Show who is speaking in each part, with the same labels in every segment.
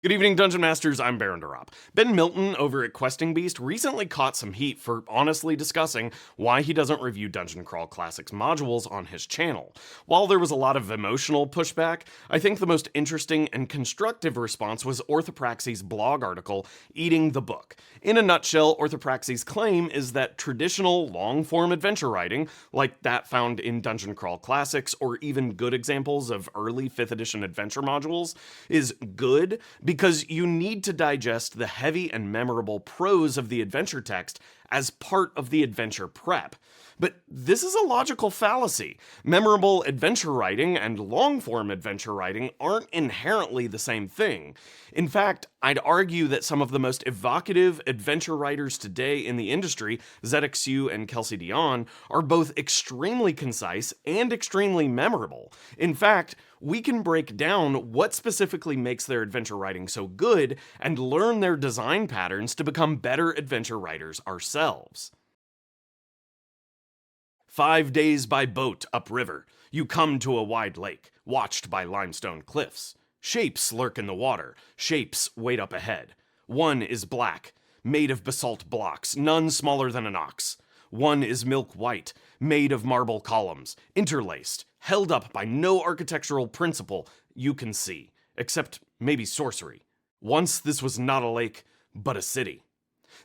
Speaker 1: Good evening, Dungeon Masters. I'm Baron Durop. Ben Milton over at Questing Beast recently caught some heat for honestly discussing why he doesn't review Dungeon Crawl Classics modules on his channel. While there was a lot of emotional pushback, I think the most interesting and constructive response was Orthopraxy's blog article, Eating the Book. In a nutshell, Orthopraxy's claim is that traditional long-form adventure writing, like that found in Dungeon Crawl Classics or even good examples of early 5th edition adventure modules, is good because you need to digest the heavy and memorable prose of the adventure text as part of the adventure prep. But this is a logical fallacy. Memorable adventure writing and long-form adventure writing aren't inherently the same thing. In fact, I'd argue that some of the most evocative adventure writers today in the industry, Zedeck, Siew, and Kelsey, Dionne, are both extremely concise and extremely memorable. In fact, we can break down what specifically makes their adventure writing so good and learn their design patterns to become better adventure writers ourselves. 5 days by boat upriver. You come to a wide lake, watched by limestone cliffs. Shapes lurk in the water, shapes wait up ahead. One is black, made of basalt blocks, none smaller than an ox. One is milk white, made of marble columns, interlaced, held up by no architectural principle you can see, except maybe sorcery. Once this was not a lake, but a city.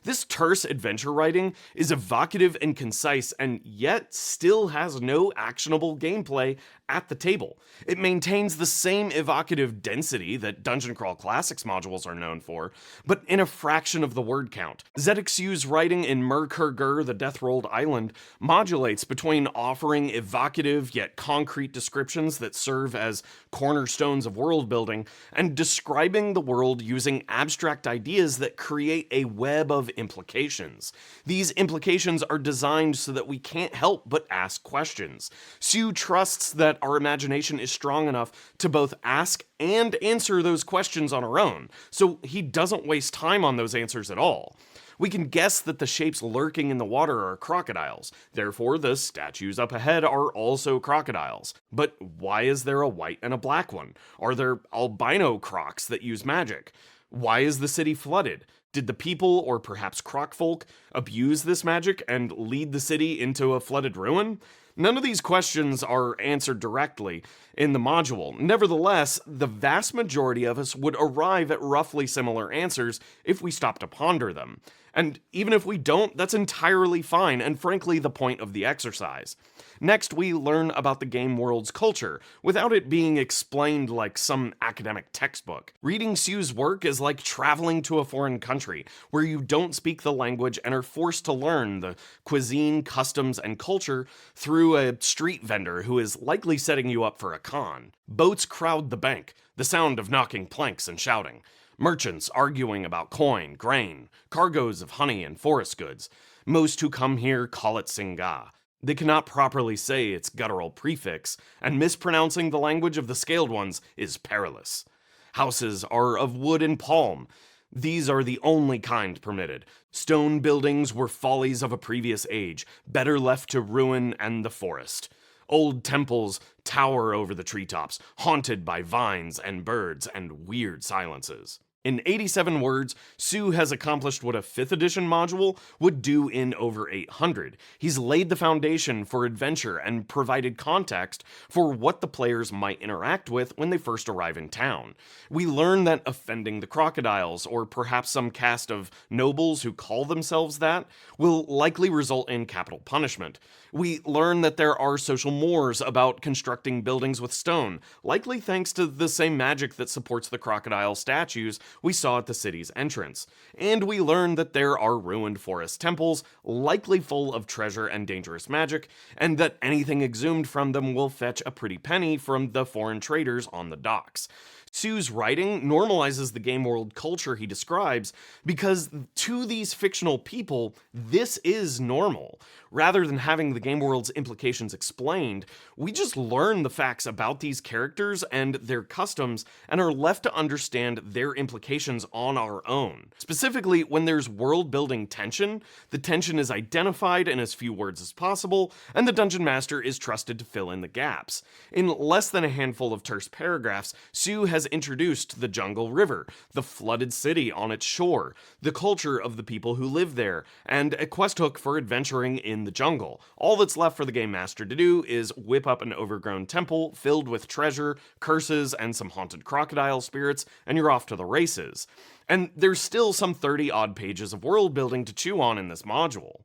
Speaker 1: This terse adventure writing is evocative and concise, and yet still has no actionable gameplay at the table. It maintains the same evocative density that Dungeon Crawl Classics modules are known for, but in a fraction of the word count. Zedeck Siew's writing in Mer-Kur-Gur, the Death-Rolled Island, modulates between offering evocative yet concrete descriptions that serve as cornerstones of world building, and describing the world using abstract ideas that create a web of implications. These implications are designed so that we can't help but ask questions. Siew trusts that our imagination is strong enough to both ask and answer those questions on our own, so he doesn't waste time on those answers at all. We can guess that the shapes lurking in the water are crocodiles, therefore the statues up ahead are also crocodiles. But why is there a white and a black one? Are there albino crocs that use magic? Why is the city flooded? Did the people, or perhaps crocfolk, abuse this magic and lead the city into a flooded ruin? None of these questions are answered directly in the module. Nevertheless, the vast majority of us would arrive at roughly similar answers if we stop to ponder them. And even if we don't, that's entirely fine, and frankly the point of the exercise. Next, we learn about the game world's culture, without it being explained like some academic textbook. Reading Siew's work is like traveling to a foreign country, where you don't speak the language and are forced to learn the cuisine, customs, and culture through a street vendor who is likely setting you up for a con. Boats crowd the bank, the sound of knocking planks and shouting. Merchants arguing about coin, grain, cargoes of honey and forest goods. Most who come here call it Singa. They cannot properly say its guttural prefix, and mispronouncing the language of the scaled ones is perilous. Houses are of wood and palm. These are the only kind permitted. Stone buildings were follies of a previous age, better left to ruin and the forest. Old temples tower over the treetops, haunted by vines and birds and weird silences. In 87 words, Siew has accomplished what a 5th edition module would do in over 800. He's laid the foundation for adventure and provided context for what the players might interact with when they first arrive in town. We learn that offending the crocodiles, or perhaps some caste of nobles who call themselves that, will likely result in capital punishment. We learn that there are social mores about constructing buildings with stone, likely thanks to the same magic that supports the crocodile statues we saw at the city's entrance. And we learn that there are ruined forest temples, likely full of treasure and dangerous magic, and that anything exhumed from them will fetch a pretty penny from the foreign traders on the docks. Siew's writing normalizes the game world culture he describes because to these fictional people, this is normal. Rather than having the game world's implications explained, we just learn the facts about these characters and their customs and are left to understand their implications on our own. Specifically, when there's world-building tension, the tension is identified in as few words as possible, and the Dungeon Master is trusted to fill in the gaps. In less than a handful of terse paragraphs, Siew has has introduced the jungle river, the flooded city on its shore, the culture of the people who live there, and a quest hook for adventuring in the jungle. All that's left for the Game Master to do is whip up an overgrown temple filled with treasure, curses, and some haunted crocodile spirits, and you're off to the races. And there's still some 30-odd pages of world building to chew on in this module.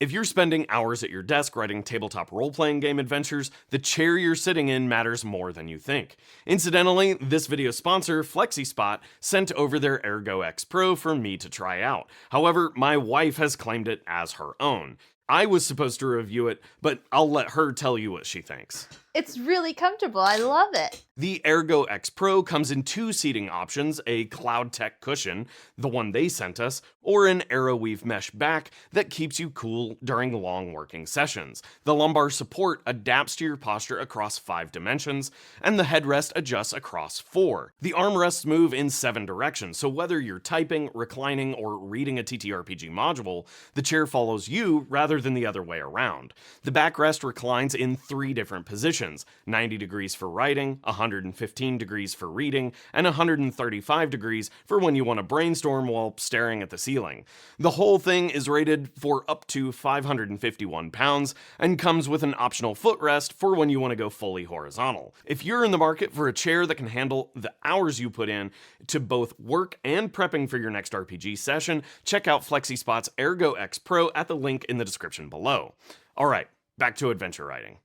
Speaker 1: If you're spending hours at your desk writing tabletop role-playing game adventures, the chair you're sitting in matters more than you think. Incidentally, this video's sponsor, FlexiSpot, sent over their Ergo X Pro for me to try out. However, my wife has claimed it as her own. I was supposed to review it, but I'll let her tell you what she thinks.
Speaker 2: It's really comfortable. I love it.
Speaker 1: The Ergo X Pro comes in 2 seating options, a Cloud Tech cushion, the one they sent us, or an Arrowweave mesh back that keeps you cool during long working sessions. The lumbar support adapts to your posture across 5 dimensions, and the headrest adjusts across 4. The armrests move in 7 directions, so whether you're typing, reclining, or reading a TTRPG module, the chair follows you rather than the other way around. The backrest reclines in 3 different positions. 90 degrees for writing, 115 degrees for reading, and 135 degrees for when you want to brainstorm while staring at the ceiling. The whole thing is rated for up to 551 pounds and comes with an optional footrest for when you want to go fully horizontal. If you're in the market for a chair that can handle the hours you put in to both work and prepping for your next RPG session, check out FlexiSpot's Ergo X Pro at the link in the description below. Alright, back to adventure writing.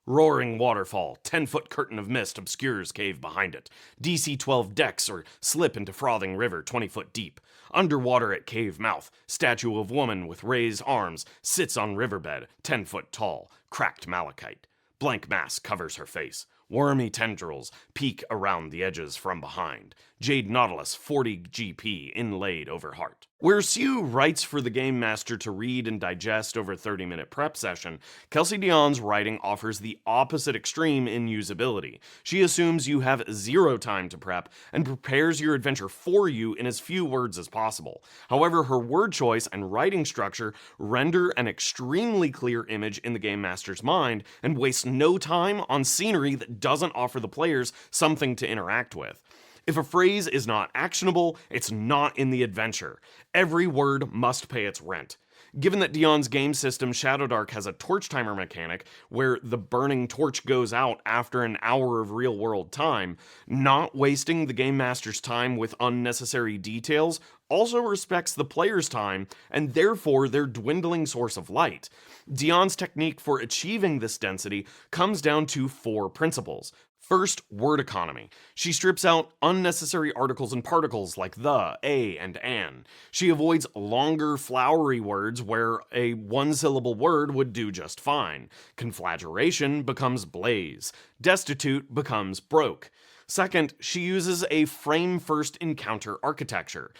Speaker 1: Roaring waterfall, 10-foot curtain of mist obscures cave behind it. DC 12 decks or slip into frothing river 20 foot deep. Underwater at cave mouth, statue of woman with raised arms sits on riverbed, 10 foot tall, cracked malachite. Blank mask covers her face. Wormy tendrils peek around the edges from behind. Jade Nautilus 40 GP inlaid over heart. Where Siew writes for the Game Master to read and digest over a 30-minute prep session, Kelsey Dionne's writing offers the opposite extreme in usability. She assumes you have 0 time to prep and prepares your adventure for you in as few words as possible. However, her word choice and writing structure render an extremely clear image in the Game Master's mind and waste no time on scenery that doesn't offer the players something to interact with. If a phrase is not actionable, it's not in the adventure. Every word must pay its rent. Given that Dionne's game system Shadowdark has a torch timer mechanic where the burning torch goes out after an hour of real-world time, not wasting the Game Master's time with unnecessary details also respects the player's time and therefore their dwindling source of light. Dionne's technique for achieving this density comes down to 4 principles. First, word economy. She strips out unnecessary articles and particles like the, a, and an. She avoids longer, flowery words where a 1-syllable word would do just fine. Conflagration becomes blaze. Destitute becomes broke. Second, she uses a frame-first encounter architecture.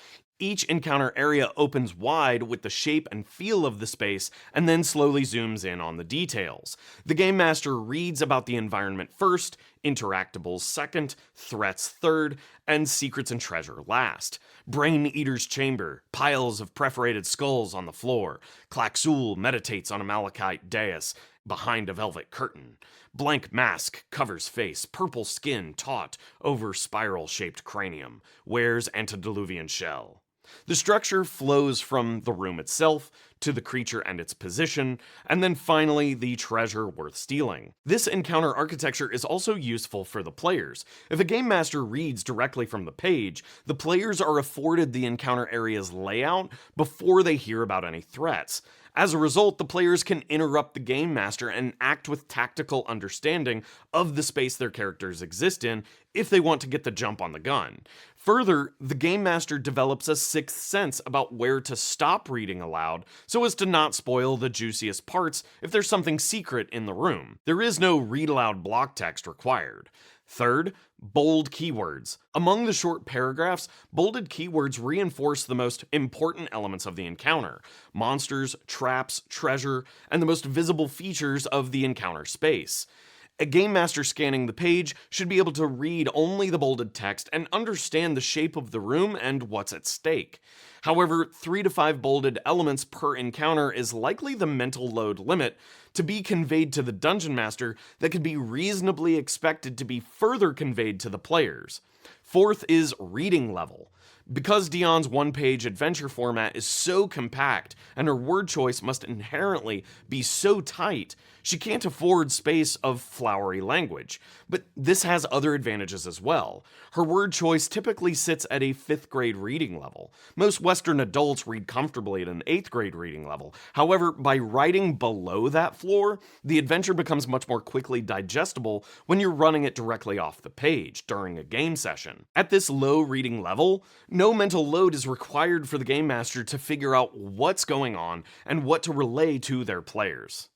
Speaker 1: Each encounter area opens wide with the shape and feel of the space and then slowly zooms in on the details. The Game Master reads about the environment first, interactables second, threats third, and secrets and treasure last. Brain Eater's chamber, piles of perforated skulls on the floor. Klaxul meditates on a malachite dais behind a velvet curtain. Blank mask covers face, purple skin taut over spiral-shaped cranium. Wears antediluvian shell. The structure flows from the room itself to the creature and its position, and then finally the treasure worth stealing. This encounter architecture is also useful for the players. If a Game Master reads directly from the page, the players are afforded the encounter area's layout before they hear about any threats. As a result, the players can interrupt the Game Master and act with tactical understanding of the space their characters exist in if they want to get the jump on the gun. Further, the Game Master develops a sixth sense about where to stop reading aloud so as to not spoil the juiciest parts if there's something secret in the room. There is no read aloud block text required. Third, bold keywords. Among the short paragraphs, bolded keywords reinforce the most important elements of the encounter: monsters, traps, treasure, and the most visible features of the encounter space. A Game Master scanning the page should be able to read only the bolded text and understand the shape of the room and what's at stake. However, 3 to 5 bolded elements per encounter is likely the mental load limit to be conveyed to the dungeon master that can be reasonably expected to be further conveyed to the players. Fourth is reading level. Because Dionne's one-page adventure format is so compact and her word choice must inherently be so tight, she can't afford space of flowery language. But this has other advantages as well. Her word choice typically sits at a 5th grade reading level. Most Western adults read comfortably at an 8th grade reading level. However, by writing below that floor, the adventure becomes much more quickly digestible when you're running it directly off the page during a game session. At this low reading level, no mental load is required for the game master to figure out what's going on and what to relay to their players.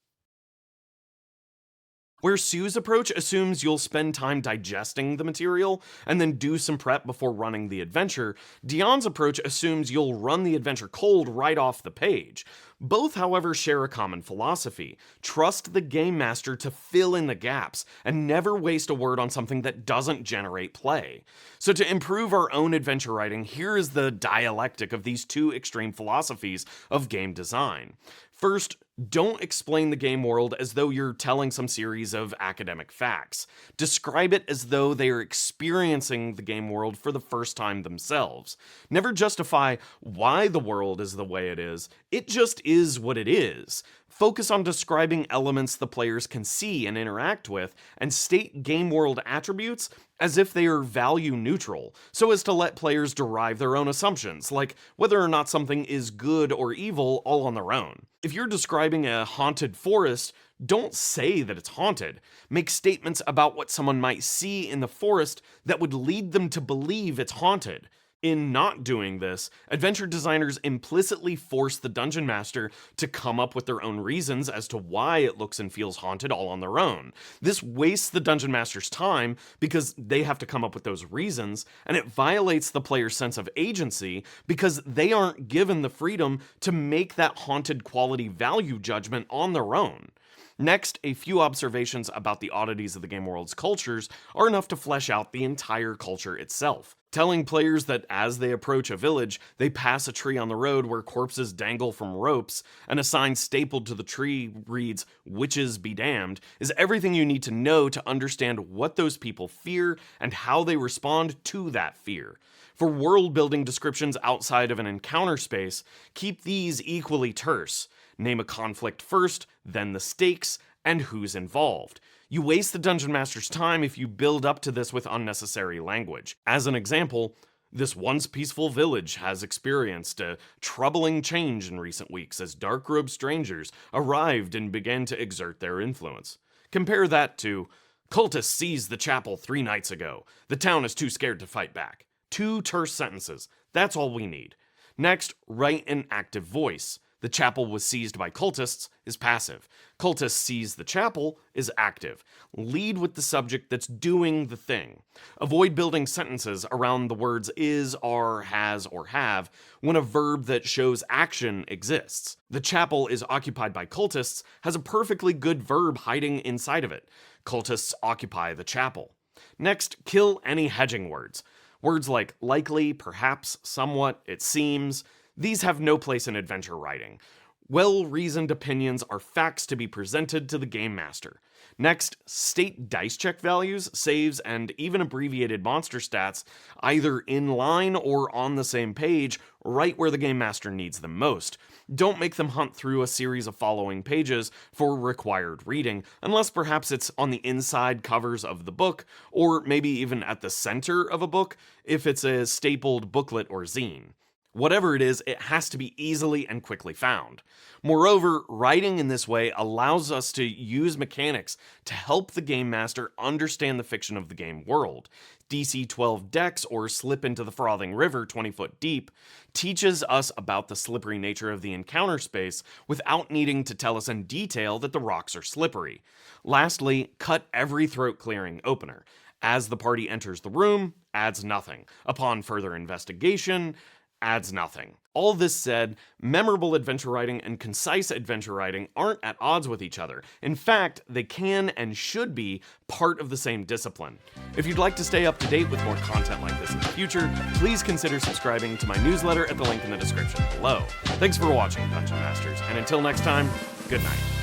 Speaker 1: Where Siew's approach assumes you'll spend time digesting the material and then do some prep before running the adventure, Dionne's approach assumes you'll run the adventure cold right off the page. Both, however, share a common philosophy. Trust the game master to fill in the gaps and never waste a word on something that doesn't generate play. So to improve our own adventure writing, here is the dialectic of these two extreme philosophies of game design. First, don't explain the game world as though you're telling some series of academic facts. Describe it as though they are experiencing the game world for the first time themselves. Never justify why the world is the way it just is what it is. Focus on describing elements the players can see and interact with, and state game world attributes as if they are value neutral, so as to let players derive their own assumptions, like whether or not something is good or evil all on their own. If you're describing a haunted forest, don't say that it's haunted. Make statements about what someone might see in the forest that would lead them to believe it's haunted. In not doing this, adventure designers implicitly force the dungeon master to come up with their own reasons as to why it looks and feels haunted all on their own. This wastes the dungeon master's time because they have to come up with those reasons, and it violates the player's sense of agency because they aren't given the freedom to make that haunted quality value judgment on their own. Next, a few observations about the oddities of the game world's cultures are enough to flesh out the entire culture itself. Telling players that as they approach a village, they pass a tree on the road where corpses dangle from ropes, and a sign stapled to the tree reads, "Witches be damned," is everything you need to know to understand what those people fear and how they respond to that fear. For world-building descriptions outside of an encounter space, keep these equally terse. Name a conflict first, then the stakes, and who's involved. You waste the dungeon master's time if you build up to this with unnecessary language. As an example, this once peaceful village has experienced a troubling change in recent weeks as dark-robed strangers arrived and began to exert their influence. Compare that to, cultists seized the chapel 3 nights ago. The town is too scared to fight back. 2 terse sentences. That's all we need. Next, write an active voice. The chapel was seized by cultists is passive. Cultists seize the chapel is active. Lead with the subject that's doing the thing. Avoid building sentences around the words is, are, has, or have when a verb that shows action exists. The chapel is occupied by cultists has a perfectly good verb hiding inside of it. Cultists occupy the chapel. Next, kill any hedging words. Words like likely, perhaps, somewhat, it seems. These have no place in adventure writing. Well-reasoned opinions are facts to be presented to the game master. Next, state dice check values, saves, and even abbreviated monster stats either in line or on the same page, right where the game master needs them most. Don't make them hunt through a series of following pages for required reading, unless perhaps it's on the inside covers of the book, or maybe even at the center of a book if it's a stapled booklet or zine. Whatever it is, it has to be easily and quickly found. Moreover, writing in this way allows us to use mechanics to help the game master understand the fiction of the game world. DC 12 Decks, or Slip into the Frothing River 20 foot deep, teaches us about the slippery nature of the encounter space without needing to tell us in detail that the rocks are slippery. Lastly, cut every throat-clearing opener. As the party enters the room, adds nothing. Upon further investigation, adds nothing. All this said, memorable adventure writing and concise adventure writing aren't at odds with each other. In fact, they can and should be part of the same discipline. If you'd like to stay up to date with more content like this in the future, please consider subscribing to my newsletter at the link in the description below. Thanks for watching, Dungeon Masters, and until next time, good night.